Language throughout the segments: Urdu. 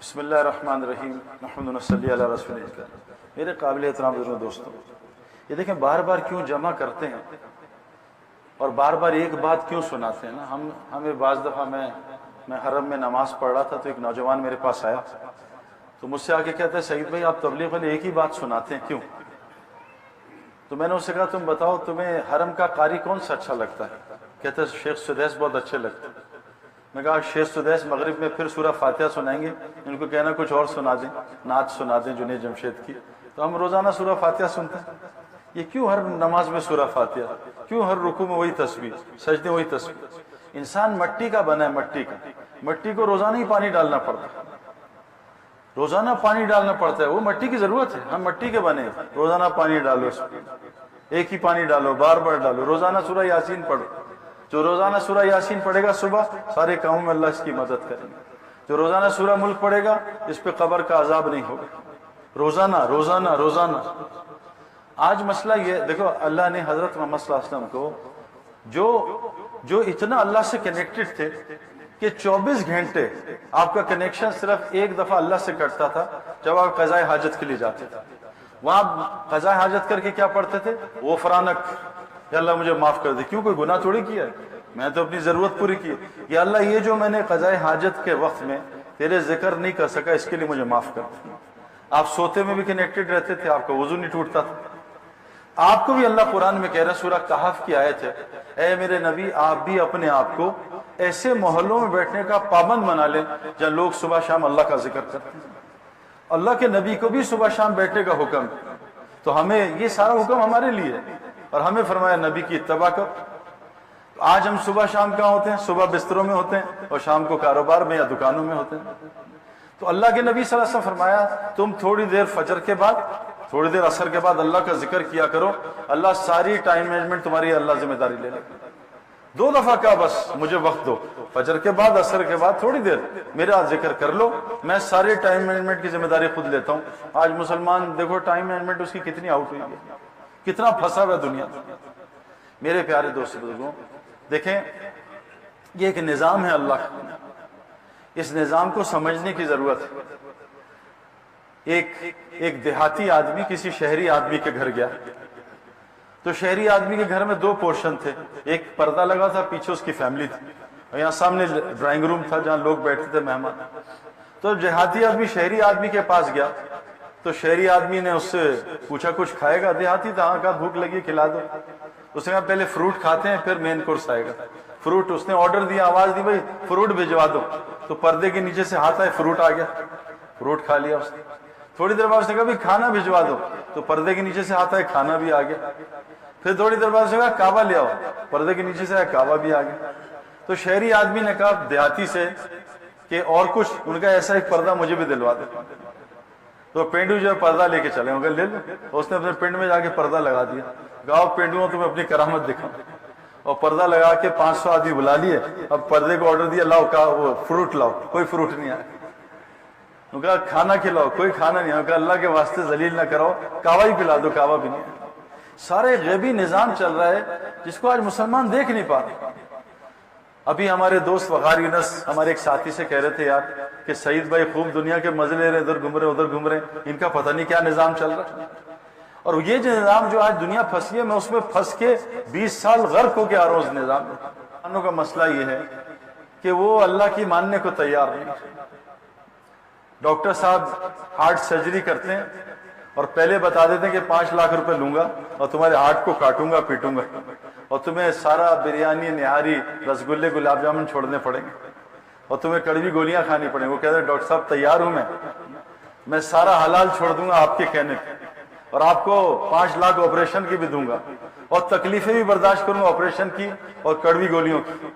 بسم اللہ الرحمن الرحیم محمد صلی اللہ علیہ وسلم۔ میرے قابل احترام بزرگوں دوستوں، یہ دیکھیں بار بار کیوں جمع کرتے ہیں اور بار بار ایک بات کیوں سناتے ہیں نا۔ ہمیں بعض دفعہ میں حرم میں نماز پڑھ رہا تھا تو ایک نوجوان میرے پاس آیا تو مجھ سے آ کے کہتا ہے سعید بھائی آپ تبلیغ والے ایک ہی بات سناتے ہیں کیوں؟ تو میں نے اس سے کہا تم بتاؤ تمہیں حرم کا قاری کون سا اچھا لگتا ہے؟ کہتا ہے شیخ سدیس بہت اچھے لگتے ہیں۔ میں کہا شیخ سدیس مغرب میں پھر سورہ فاتحہ سنائیں گے، ان کو کہنا کچھ اور سنا دیں، نعت سنا دیں جنید جمشید کی۔ تو ہم روزانہ سورہ فاتحہ سنتے ہیں، یہ کیوں ہر نماز میں سورہ فاتحہ، کیوں ہر رکوع میں وہی تسبیح، سجدے وہی تسبیح؟ انسان مٹی کا بنا ہے، مٹی کو روزانہ ہی پانی ڈالنا پڑتا ہے، روزانہ پانی ڈالنا پڑتا ہے، وہ مٹی کی ضرورت ہے، ہم مٹی کے بنے، روزانہ پانی ڈالو، ایک ہی پانی ڈالو، بار بار ڈالو، روزانہ سورہ یاسین پڑھو۔ جو روزانہ سورہ یاسین پڑھے گا صبح سارے کاموں میں اللہ اس کی مدد کریں گے۔ جو روزانہ سورہ ملک پڑھے گا اس پہ قبر کا عذاب نہیں ہوگا۔ روزانہ آج مسئلہ یہ دیکھو، اللہ نے حضرت محمد صلی اللہ علیہ وسلم کو جو اتنا اللہ سے کنیکٹڈ تھے کہ 24 گھنٹے آپ کا کنیکشن صرف ایک دفعہ اللہ سے کٹتا تھا جب آپ قضائے حاجت کے لیے جاتے تھے۔ وہاں قضائے حاجت کر کے کیا پڑھتے تھے؟ غفرانک، یا اللہ مجھے معاف کر دے، کیوں کوئی گناہ تھوڑی کیا ہے، میں تو اپنی ضرورت پوری کی ہے، یا اللہ یہ جو میں نے قضائے حاجت کے وقت میں تیرے ذکر نہیں کر سکا اس کے لیے مجھے معاف کر دے۔ آپ سوتے میں بھی کنیکٹڈ رہتے تھے، آپ کا وضو نہیں ٹوٹتا تھا۔ آپ کو بھی اللہ قرآن میں کہہ رہا ہے، سورہ کہف کی آیت ہے، اے میرے نبی آپ بھی اپنے آپ کو ایسے محلوں میں بیٹھنے کا پابند بنا لیں جہاں لوگ صبح شام اللہ کا ذکر کرتے ہیں۔ اللہ کے نبی کو بھی صبح شام بیٹھنے کا حکم ہے، تو ہمیں یہ سارا حکم ہمارے لیے ہے اور ہمیں فرمایا نبی کی اتباع کرو۔ آج ہم صبح شام کہاں ہوتے ہیں؟ صبح بستروں میں ہوتے ہیں اور شام کو کاروبار میں یا دکانوں میں ہوتے ہیں۔ تو اللہ کے نبی صلی اللہ علیہ وسلم فرمایا تم تھوڑی دیر فجر کے بعد، تھوڑی دیر عصر کے بعد اللہ کا ذکر کیا کرو، اللہ ساری ٹائم مینجمنٹ تمہاری اللہ ذمہ داری لے لے گا۔ 2 دفعہ کہا بس مجھے وقت دو، فجر کے بعد عصر کے بعد تھوڑی دیر میرا ذکر کر لو، میں سارے ٹائم مینجمنٹ کی ذمہ داری خود لیتا ہوں۔ آج مسلمان دیکھو ٹائم مینجمنٹ اس کی کتنی آؤٹ ہوئی ہے، کتنا پھنسا ہوا ہے دنیا۔ میرے پیارے دوست بزرگوں دیکھیں، یہ ایک نظام ہے اللہ کا، اس نظام کو سمجھنے کی ضرورت ہے۔ ایک دیہاتی آدمی کسی شہری آدمی کے گھر گیا تو شہری آدمی کے گھر میں 2 پورشن تھے، ایک پردہ لگا تھا، پیچھے اس کی فیملی تھی اور یہاں سامنے ڈرائنگ روم تھا جہاں لوگ بیٹھتے تھے مہمان۔ تو دیہاتی آدمی شہری آدمی کے پاس گیا تو شہری آدمی نے اس سے پوچھا کچھ کھائے گا؟ دیہاتی تھا، ہاں کہا بھوک لگی کھلا دو۔ اس نے کہا پہلے فروٹ کھاتے ہیں پھر مین کورس آئے گا۔ فروٹ اس نے آرڈر دیا، آواز دی بھائی فروٹ بھجوا دو، تو پردے کے نیچے سے ہاتھ آئے، فروٹ آ گیا، فروٹ کھا لیا اس نے۔ تھوڑی دیر بعد اس نے کہا بھائی کھانا بھجوا دو، تو پردے کے نیچے سے ہاتھ آئے، کھانا بھی آ گیا۔ پھر تھوڑی دیر بعد اس نے کہا کعبہ لے آؤ، پردے کے نیچے سے آئے، کعبہ بھی آ گیا۔ تو شہری آدمی نے کہا دیہاتی سے کہ اور کچھ؟ ان کا ایسا ایک پردہ مجھے بھی دلوا دے۔ تو پینڈو جو ہے پردہ لے کے چلے، ان کا لے لو۔ اس نے اپنے پنڈ میں جا کے پردہ لگا دیا، گاؤ پینڈو تمہیں اپنی کرامت دکھاؤ، اور پردہ لگا کے 500 آدمی بلا لیے۔ اب پردے کو آرڈر دیا لاؤ کا وہ فروٹ لاؤ، کوئی فروٹ نہیں آیا۔ ان کا کھانا کھلاؤ، کوئی کھانا نہیں آیا۔ اللہ کے واسطے ذلیل نہ کرو، کعبہ ہی پلا دو، کعبہ بھی نہیں آیا۔ سارے غیبی نظام چل رہا ہے جس کو آج مسلمان دیکھ نہیں پا رہے۔ ابھی ہمارے دوست وقار یونس ہمارے ایک ساتھی سے کہہ رہے تھے یار کہ سعید بھائی خوب دنیا کے مزے لے رہے، ادھر گھوم رہے ادھر گھوم رہے، ان کا پتہ نہیں کیا نظام چل رہا ہے۔ اور یہ جو نظام جو آج دنیا پھنسی ہے، میں اس میں پھنس کے 20 سال غرق ہو کے آ رہا ہوں اس نظام میں۔ مسلمانوں کا مسئلہ یہ ہے کہ وہ اللہ کی ماننے کو تیار نہیں۔ ڈاکٹر صاحب ہارٹ سرجری کرتے ہیں اور پہلے بتا دیتے ہیں کہ 5 لاکھ روپے لوں گا اور تمہارے ہارٹ کو کاٹوں گا پیٹوں گا، اور تمہیں سارا بریانی نہاری رسگلے گلاب جامن چھوڑنے پڑیں گے اور تمہیں کڑوی گولیاں کھانی پڑیں گے۔ وہ کہتے ہیں ڈاکٹر صاحب تیار ہوں میں سارا حلال چھوڑ دوں گا آپ کے کہنے پہ، اور آپ کو 5 لاکھ آپریشن کی بھی دوں گا اور تکلیفیں بھی برداشت کروں گا آپریشن کی اور کڑوی گولیوں کی،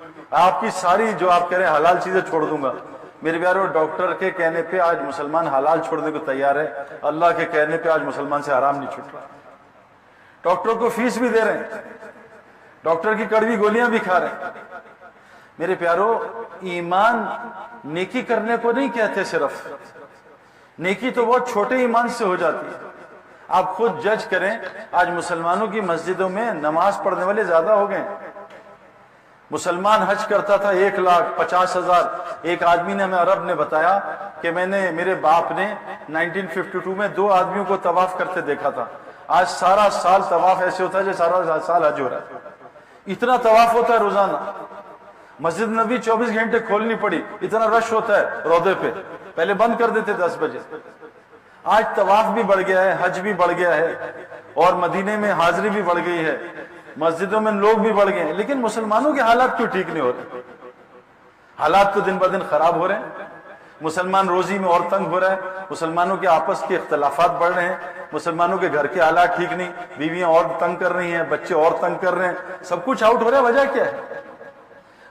آپ کی ساری جو آپ کہہ رہے ہیں حلال چیزیں چھوڑ دوں گا۔ میرے پیارو ڈاکٹر کے کہنے پہ آج مسلمان حلال چھوڑنے کو تیار ہے، اللہ کے کہنے پہ آج مسلمان سے حرام نہیں چھوٹ رہا۔ ڈاکٹر کو فیس بھی دے رہے ہیں، ڈاکٹر کی کڑوی گولیاں بھی کھا رہے ہیں۔ میرے پیارو ایمان نیکی کرنے کو نہیں کہتے، صرف نیکی تو بہت چھوٹے ایمان سے ہو جاتی ہے۔ آپ خود جج کریں، آج مسلمانوں کی مسجدوں میں نماز پڑھنے والے زیادہ ہو گئے ہیں، مسلمان حج کرتا تھا 1,50,000. ایک آدمی نے ہمیں عرب نے بتایا کہ میرے باپ نے 1952 میں 2 آدمیوں کو طواف کرتے دیکھا تھا. آج سارا سال طواف ایسے ہوتا ہے جو سارا سال حج ہو رہا ہے. اتنا طواف ہوتا ہے روزانہ. مسجد نبی 24 گھنٹے کھولنی پڑی, اتنا رش ہوتا ہے روضے پہ. پہلے بند کر دیتے 10 بجے. آج طواف بھی بڑھ گیا ہے, حج بھی بڑھ گیا ہے, اور مدینے میں حاضری بھی بڑھ گئی ہے, مسجدوں میں لوگ بھی بڑھ گئے ہیں. لیکن مسلمانوں کے حالات کیوں ٹھیک نہیں ہو رہے؟ حالات تو دن بدن خراب ہو رہے ہیں. مسلمان روزی میں اور تنگ ہو رہا ہے, مسلمانوں کے آپس کے اختلافات بڑھ رہے ہیں, مسلمانوں کے گھر کے حالات ٹھیک نہیں, بیویاں اور تنگ کر رہی ہیں, بچے اور تنگ کر رہے ہیں, سب کچھ آؤٹ ہو رہا ہے. وجہ کیا ہے؟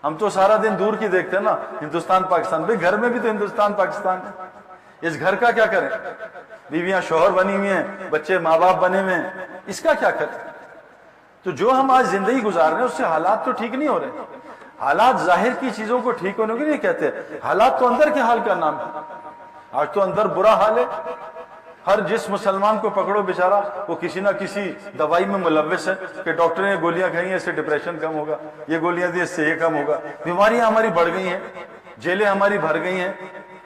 ہم تو سارا دن دور کی دیکھتے ہیں نا, ہندوستان پاکستان. بھئی گھر میں بھی تو ہندوستان پاکستان ہے. اس گھر کا کیا کریں؟ بیویاں شوہر بنی ہوئی ہیں, بچے ماں باپ بنے ہوئے ہیں, اس کا کیا کریں؟ تو جو ہم آج زندگی گزار رہے ہیں اس سے حالات تو ٹھیک نہیں ہو رہے. حالات ظاہر کی چیزوں کو ٹھیک ہونے کے لیے کہتے ہیں, حالات تو اندر کے حال کا نام ہے. آج تو اندر برا حال ہے. ہر جس مسلمان کو پکڑو بیچارہ وہ کسی نہ کسی دوائی میں ملوث ہے کہ ڈاکٹر نے گولیاں کھائی ہیں اس سے ڈپریشن کم ہوگا, یہ گولیاں دی اس سے یہ کم ہوگا. بیماریاں ہماری بڑھ گئی ہیں, جیلیں ہماری بھر گئی ہیں,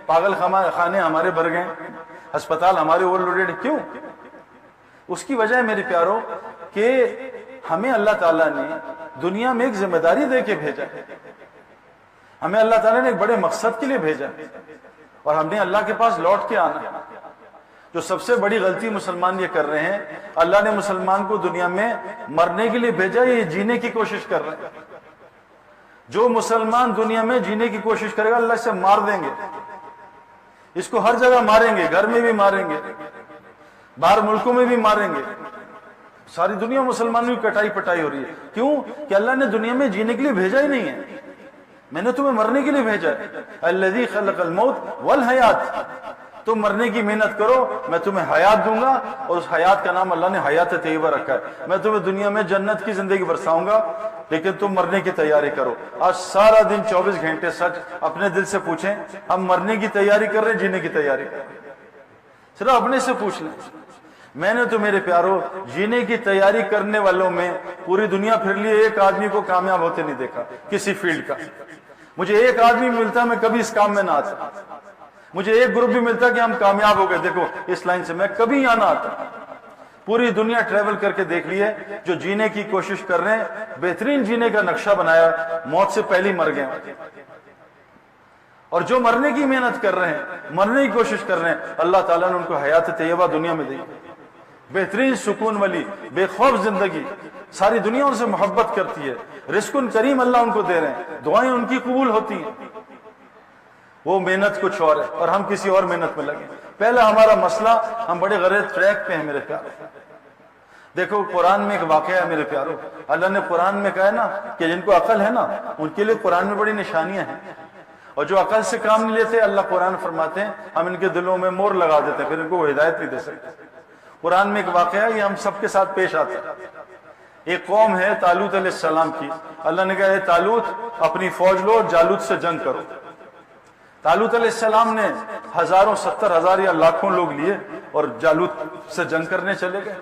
پاگل خانے ہمارے بھر گئے ہیں, ہسپتال ہمارے اوور لوڈیڈ. کیوں؟ اس کی وجہ ہے میرے پیاروں کہ ہمیں اللہ تعالیٰ نے دنیا میں ایک ذمہ داری دے کے بھیجا ہے. ہمیں اللہ تعالیٰ نے ایک بڑے مقصد کے لیے بھیجا اور ہم نے اللہ کے پاس لوٹ کے آنا ہے. جو سب سے بڑی غلطی مسلمان یہ کر رہے ہیں, اللہ نے مسلمان کو دنیا میں مرنے کے لیے بھیجا, یہ جینے کی کوشش کر رہے ہیں. جو مسلمان دنیا میں جینے کی کوشش کرے گا اللہ سے مار دیں گے. اس کو ہر جگہ ماریں گے, گھر میں بھی ماریں گے, باہر ملکوں میں بھی ماریں گے. ساری دنیا مسلمانوں کی کٹائی پٹائی ہو رہی ہے. کیوں؟ کہ اللہ نے دنیا میں جینے کے لیے بھیجا ہی نہیں ہے, میں نے تمہیں مرنے کے لیے بھیجا ہے. الذی خلق الموت والحیات, تم مرنے کی محنت کرو, میں تمہیں حیات دوں گا, اور اس حیات کا نام اللہ نے حیات طیبہ رکھا ہے. میں تمہیں دنیا میں جنت کی زندگی برساؤں گا, لیکن تم مرنے کی تیاری کرو. آج سارا دن 24 گھنٹے سچ اپنے دل سے پوچھیں, ہم مرنے کی تیاری کر رہے ہیں, جینے کی تیاری کر رہے ہیں؟ صرف اپنے سے پوچھ لیں. میں نے تو میرے پیاروں جینے کی تیاری کرنے والوں میں پوری دنیا پھر لیے, ایک آدمی کو کامیاب ہوتے نہیں دیکھا کسی فیلڈ کا. مجھے ایک آدمی ملتا میں کبھی اس کام میں نہ آتا. مجھے ایک گروپ بھی ملتا کہ ہم کامیاب ہو گئے دیکھو اس لائن سے, میں کبھی یہاں نہ آتا. پوری دنیا ٹریول کر کے دیکھ لیے, جو جینے کی کوشش کر رہے ہیں, بہترین جینے کا نقشہ بنایا, موت سے پہلے مر گئے. اور جو مرنے کی محنت کر رہے ہیں, مرنے کی کوشش کر رہے ہیں, اللہ تعالیٰ نے ان کو حیات طیبہ دنیا میں دی, بہترین سکون والی بے خوف زندگی. ساری دنیا ان سے محبت کرتی ہے, رزق کریم اللہ ان کو دے رہے ہیں, دعائیں ان کی قبول ہوتی ہیں. وہ محنت کچھ اور ہے اور ہم کسی اور محنت میں لگے. پہلا ہمارا مسئلہ, ہم بڑے غلط ٹریک پہ ہیں میرے پیاروں. دیکھو قرآن میں ایک واقعہ ہے میرے پیاروں, اللہ نے قرآن میں کہا ہے نا کہ جن کو عقل ہے نا ان کے لیے قرآن میں بڑی نشانیاں ہیں, اور جو عقل سے کام نہیں لیتے اللہ قرآن فرماتے ہیں ہم ان کے دلوں میں مور لگا دیتے ہیں, پھر ان کو وہ ہدایت نہیں دے سکتے. قرآن میں ایک واقعہ ہے, یہ ہم سب کے ساتھ پیش آتا ہے. ایک قوم ہے طالوت علیہ السلام کی. اللہ نے کہا اے طالوت اپنی فوج لو, جالوت سے جنگ کرو. طالوت علیہ السلام نے ہزاروں 70,000 یا لاکھوں لوگ لیے اور جالوت سے جنگ کرنے چلے گئے.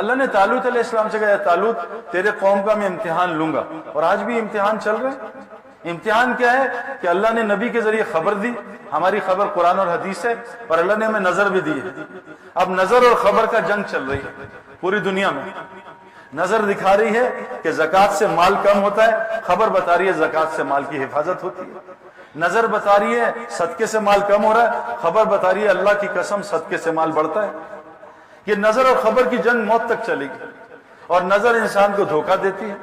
اللہ نے طالوت علیہ السلام سے کہا طالوت تیرے قوم کا میں امتحان لوں گا, اور آج بھی امتحان چل رہے ہیں. امتحان کیا ہے کہ اللہ نے نبی کے ذریعے خبر دی, ہماری خبر قرآن اور حدیث ہے, اور اللہ نے ہمیں نظر بھی دی ہے. اب نظر اور خبر کا جنگ چل رہی ہے پوری دنیا میں. نظر دکھا رہی ہے کہ زکوٰۃ سے مال کم ہوتا ہے, خبر بتا رہی ہے زکوٰۃ سے مال کی حفاظت ہوتی ہے. نظر بتا رہی ہے صدقے سے مال کم ہو رہا ہے, خبر بتا رہی ہے اللہ کی قسم صدقے سے مال بڑھتا ہے. یہ نظر اور خبر کی جنگ موت تک چلے گی, اور نظر انسان کو دھوکہ دیتی ہے.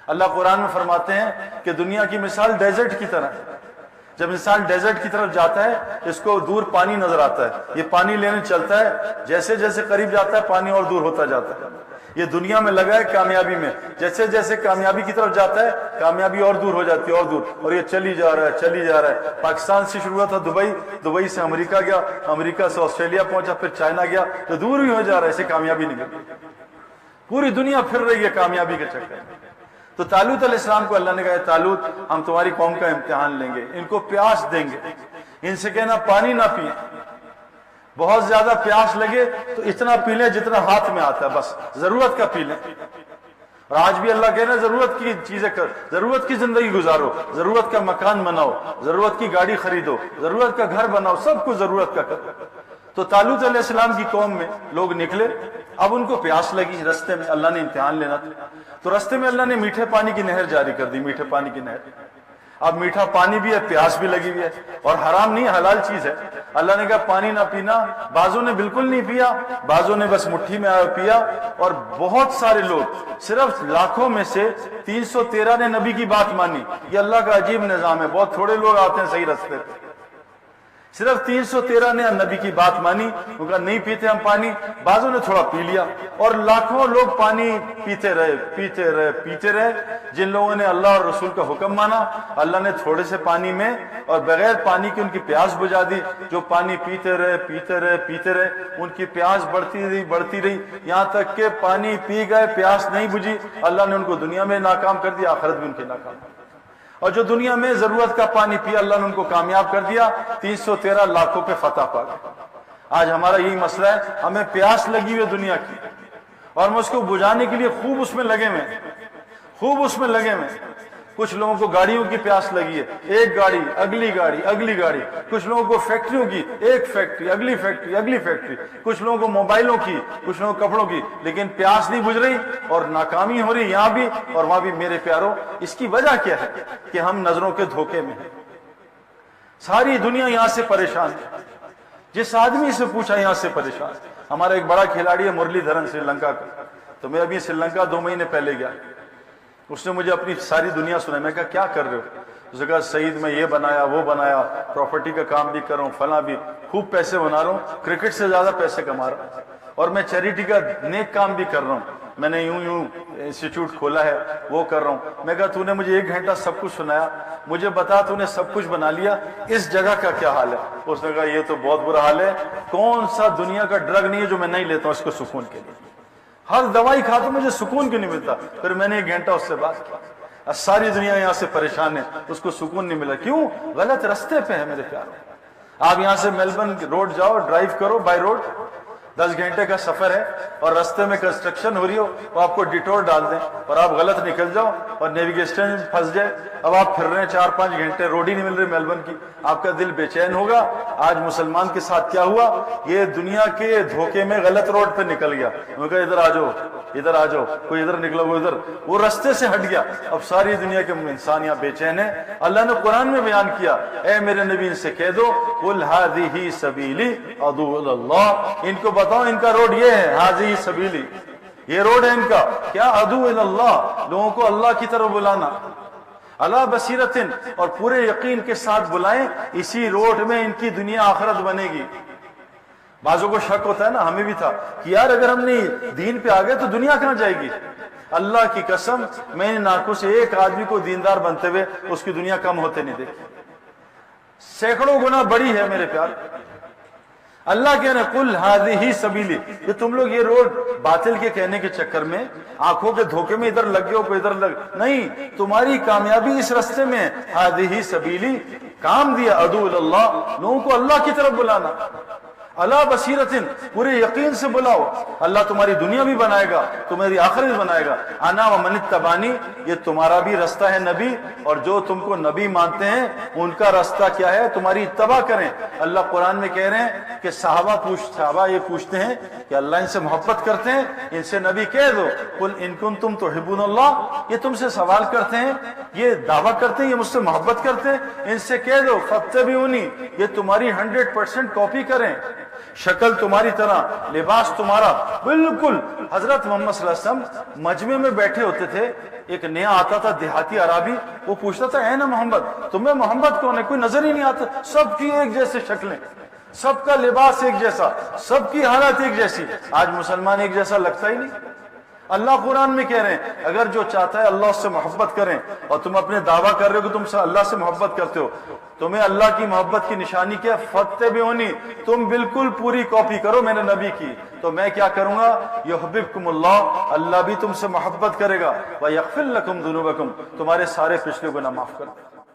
اللہ قرآن میں فرماتے ہیں کہ دنیا کی مثال ڈیزرٹ کی طرح ہے. جب انسان ڈیزرٹ کی طرف جاتا ہے اس کو دور پانی نظر آتا ہے, یہ پانی لینے چلتا ہے, جیسے جیسے قریب جاتا ہے پانی اور دور ہوتا جاتا ہے. یہ دنیا میں لگا ہے کامیابی میں, جیسے جیسے کامیابی کی طرف جاتا ہے کامیابی اور دور ہو جاتی ہے, اور دور, اور یہ چلی جا رہا ہے چلی جا رہا ہے. پاکستان سے شروع ہوا تھا دبئی, دبئی سے امریکہ گیا, امریکہ سے آسٹریلیا پہنچا, پھر چائنا گیا, تو دور ہی ہو جا رہا ہے, ایسے کامیابی نہیں ملتی. پوری دنیا پھر رہی ہے کامیابی کے چکر میں. تو طالوت علیہ السلام کو اللہ نے کہا طالوت ہم تمہاری قوم کا امتحان لیں گے, ان کو پیاس دیں گے, ان سے کہنا پانی نہ پئیں, بہت زیادہ پیاس لگے تو اتنا پی لیں جتنا ہاتھ میں آتا ہے, بس ضرورت کا پی لیں. اور آج بھی اللہ کہہ رہے ہیں ضرورت کی چیزیں کر، ضرورت کی زندگی گزارو، ضرورت کا مکان بناؤ، ضرورت کی گاڑی خریدو، ضرورت کا گھر بناؤ، سب کچھ ضرورت کا کرو۔ تو طالوت علیہ السلام کی قوم میں لوگ نکلے، اب ان کو پیاس لگی، رستے میں اللہ نے امتحان لینا تھا، تو رستے میں اللہ نے میٹھے پانی کی نہر جاری کر دی، میٹھے پانی کی نہر۔ اب میٹھا پانی بھی ہے، پیاس بھی لگی ہوئی ہے، اور حرام نہیں، حلال چیز ہے۔ اللہ نے کہا پانی نہ پینا، بعضوں نے بالکل نہیں پیا، بعضوں نے بس مٹھی میں پیا، اور بہت سارے لوگ، صرف لاکھوں میں سے 313 نے نبی کی بات مانی۔ یہ اللہ کا عجیب نظام ہے، بہت تھوڑے لوگ آتے ہیں صحیح رستے پہ، صرف 313 نے نبی کی بات مانی، وہ کہا نہیں پیتے ہم پانی، بعضوں نے تھوڑا پی لیا، اور لاکھوں لوگ پانی پیتے رہے پیتے رہے پیتے رہے۔ جن لوگوں نے اللہ اور رسول کا حکم مانا، اللہ نے تھوڑے سے پانی میں اور بغیر پانی کی ان کی پیاس بجھا دی۔ جو پانی پیتے رہے پیتے رہے پیتے رہے، ان کی پیاس بڑھتی رہی، یہاں تک کہ پانی پی گئے، پیاس نہیں بجھی، اللہ نے ان کو دنیا میں ناکام کر دیا، آخرت بھی ان کی ناکام۔ اور جو دنیا میں ضرورت کا پانی پیا، اللہ نے ان کو کامیاب کر دیا، 313 لاکھوں پہ فتح پا گئے۔ آج ہمارا یہی مسئلہ ہے، ہمیں پیاس لگی ہوئی دنیا کی، اور ہم اس کو بجھانے کے لیے خوب اس میں لگے ہوئے۔ کچھ لوگوں کو گاڑیوں کی پیاس لگی ہے، ایک گاڑی اگلی گاڑی، کچھ لوگوں کو فیکٹریوں کی، ایک فیکٹری اگلی فیکٹری، کچھ لوگوں کو موبائلوں کی، کچھ لوگوں کو کپڑوں کی، لیکن پیاس نہیں بجھ رہی اور ناکامی ہو رہی یہاں بھی اور وہاں بھی۔ میرے پیاروں، اس کی وجہ کیا ہے؟ کہ ہم نظروں کے دھوکے میں ہیں۔ ساری دنیا یہاں سے پریشان ہے، جس آدمی سے پوچھا یہاں سے پریشان۔ ہمارا ایک بڑا کھلاڑی ہے مرلی دھرن، سری لنکا کا، تو میں ابھی سری لنکا 2 مہینے پہلے گیا، اس نے مجھے اپنی ساری دنیا سنائی۔ میں کہا کیا کر رہے ہو؟ اس نے کہا سعید میں یہ بنایا وہ بنایا، پراپرٹی کا کام بھی کر رہا ہوں، فلاں بھی، خوب پیسے بنا رہا ہوں، کرکٹ سے زیادہ پیسے کما رہا ہوں، اور میں چیریٹی کا نیک کام بھی کر رہا ہوں، میں نے یوں انسٹیٹیوٹ کھولا ہے، وہ کر رہا ہوں۔ میں کہا تو نے مجھے 1 گھنٹہ سب کچھ سنایا، مجھے بتا تو نے سب کچھ بنا لیا، اس جگہ کا کیا حال ہے؟ اس نے کہا یہ تو بہت برا حال ہے، کون سا دنیا کا ڈرگ نہیں ہے جو میں نہیں لیتا ہوں اس کو سکون کے لیے، ہر دوائی کھاتا ہوں، مجھے سکون کیوں نہیں ملتا؟ پھر میں نے 1 گھنٹہ اس سے بات کی۔ ساری دنیا یہاں سے پریشان ہے، اس کو سکون نہیں ملا، کیوں؟ غلط رستے پہ ہے میرے پیاروں۔ آپ یہاں سے میلبرن روڈ جاؤ، ڈرائیو کرو بائی روڈ، 10 گھنٹے کا سفر ہے، اور رستے میں کنسٹرکشن ہو رہی ہو، وہ آپ کو ڈیٹور ڈال دیں اور آپ غلط نکل جاؤ اور نیویگیشن میں پھنس جائے، اب آپ پھر رہے ہیں 4-5 گھنٹے، روڈ ہی نہیں مل رہی میلبرن کی، آپ کا دل بے چین ہوگا۔ آج مسلمان کے ساتھ کیا ہوا؟ یہ دنیا کے دھوکے میں غلط روڈ پہ نکل گیا، انہوں نے کہا ادھر آ جاؤ، کوئی ادھر نکلا، وہ ادھر، وہ رستے سے ہٹ گیا۔ اب ساری دنیا کے انسان یہاں بے چین ہیں۔ اللہ نے قرآن میں بیان کیا، اے میرے نبی ان سے کہہ دو قل ھذہ سبیلی ادعو الی اللہ، ان کو بتاؤ ان کا روڈ یہ ہے، ھذہ سبیلی، یہ روڈ ہے ان کا، کیا؟ ادعو الی اللہ، لوگوں کو اللہ کی طرف بلانا، علی بصیرۃ، اور پورے یقین کے ساتھ بلائیں، اسی روڈ میں ان کی دنیا آخرت بنے گی۔ بعضوں کو شک ہوتا ہے نا، ہمیں بھی تھا کہ یار اگر ہم نے دین پہ آ گئے تو دنیا کہاں جائے گی؟ اللہ کی قسم، میں نے آنکھوں سے ایک آدمی کو دیندار بنتے ہوئے اس کی دنیا کم ہوتے نہیں دیکھی، سینکڑوں گنا بڑی ہے میرے پیار۔ اللہ کہہ رہے قل ھذہ سبیلی، یہ تم لوگ یہ روڈ باطل کے کہنے کے چکر میں آنکھوں کے دھوکے میں ادھر لگ گئے ہو، کوئی ادھر لگ نہیں، تمہاری کامیابی اس رستے میں ہے، ھذہ سبیلی، کام دیا ادعو الی اللہ، لوگوں کو اللہ کی طرف بلانا، علی بصیرۃ، پورے یقین سے بلاؤ، اللہ تمہاری دنیا بھی بنائے گا، تمہاری آخرت بھی بنائے گا۔ انا ومن اتبعنی، یہ تمہارا بھی رستہ ہے نبی، اور جو تم کو نبی مانتے ہیں ان کا رستہ کیا ہے؟ تمہاری اتباع کریں۔ اللہ قرآن میں کہہ رہے ہیں کہ صحابہ یہ پوچھتے ہیں کہ اللہ ان سے محبت کرتے ہیں، ان سے نبی کہہ دو قل ان کنتم تحبون اللہ، یہ تم سے سوال کرتے ہیں، یہ دعویٰ کرتے ہیں یہ مجھ سے محبت کرتے ہیں، ان سے کہہ دو فاتبعونی، یہ تمہاری 100% کاپی کریں، شکل تمہاری طرح، لباس تمہارا بالکل۔ حضرت محمد صلی اللہ علیہ وسلم مجمع میں بیٹھے ہوتے تھے، ایک نیا آتا تھا دیہاتی عربی، وہ پوچھتا تھا اے نا محمد، تمہیں محمد کون ہے؟ کوئی نظر ہی نہیں آتا، سب کی ایک جیسے شکلیں، سب کا لباس ایک جیسا، سب کی حالت ایک جیسی۔ آج مسلمان ایک جیسا لگتا ہی نہیں۔ اللہ قرآن میں کہہ رہے ہیں اگر جو چاہتا ہے اللہ اس سے محبت کریں، اور تم اپنے دعویٰ کر رہے ہو کہ تم سے اللہ سے محبت کرتے ہو، تمہیں اللہ کی محبت کی نشانی کیا؟ فاتبعونی، تم بالکل پوری کاپی کرو میرے نبی کی، تو میں کیا کروں گا؟ یحببکم اللہ، اللہ بھی تم سے محبت کرے گا، ویغفر لکم ذنوبکم، تمہارے سارے پچھلے گناہ معاف کر دے۔